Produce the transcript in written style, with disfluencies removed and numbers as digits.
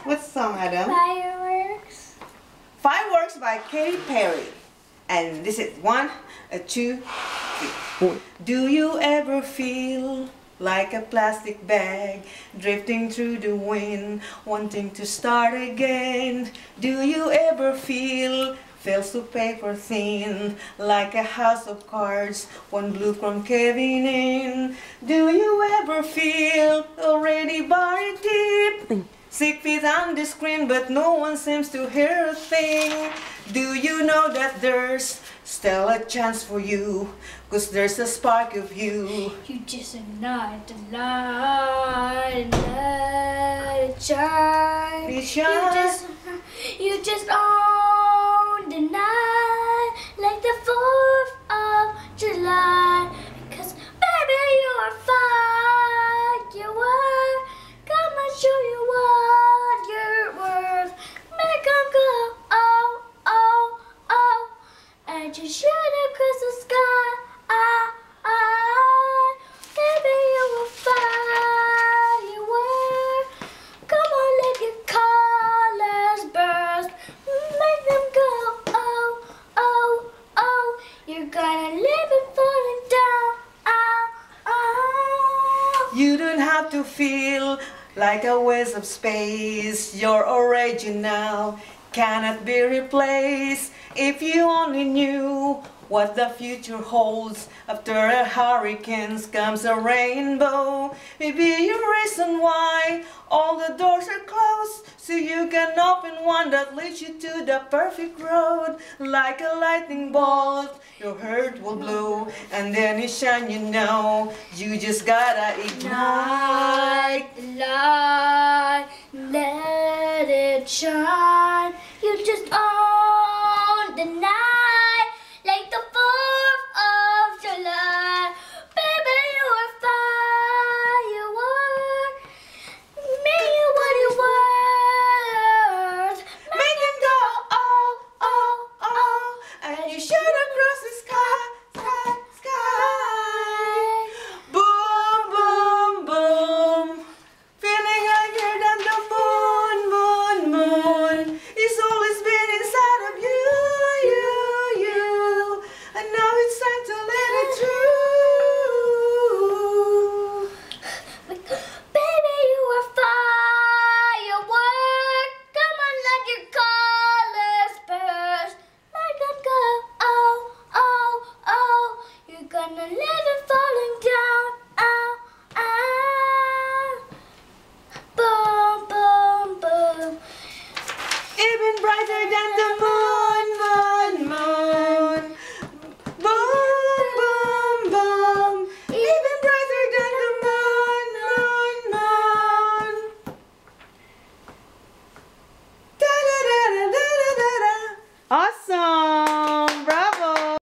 What song, Adam? Fireworks. Fireworks by Katy Perry. And this is 1, 2, 3. Do you ever feel like a plastic bag drifting through the wind, wanting to start again? Do you ever feel so paper thin, like a house of cards, one blue from caving in? Do you ever feel already buried deep, 6 feet on the screen, but no one seems to hear a thing? Do you know that there's still a chance for you, 'cause there's a spark of you? You just ignite the light and let it shine. It shines. You just own the night like the 4th of July. Because baby, you are firework. Come and show you what you're worth. Make 'em go oh, oh, oh, and just shoot across the sky. Baby, you are firework. Come on, let your colors burst. Make them go oh, oh, oh. You're gonna live it falling down. You don't have to feel like a waste of space. Your original cannot be replaced. If you only knew what the future holds, after a hurricane comes a rainbow. Maybe your reason why all the doors are closed, so you can open one that leads you to the perfect road. Like a lightning bolt, your heart will blow, and then it shine, you know. You just gotta ignite Light, let it shine.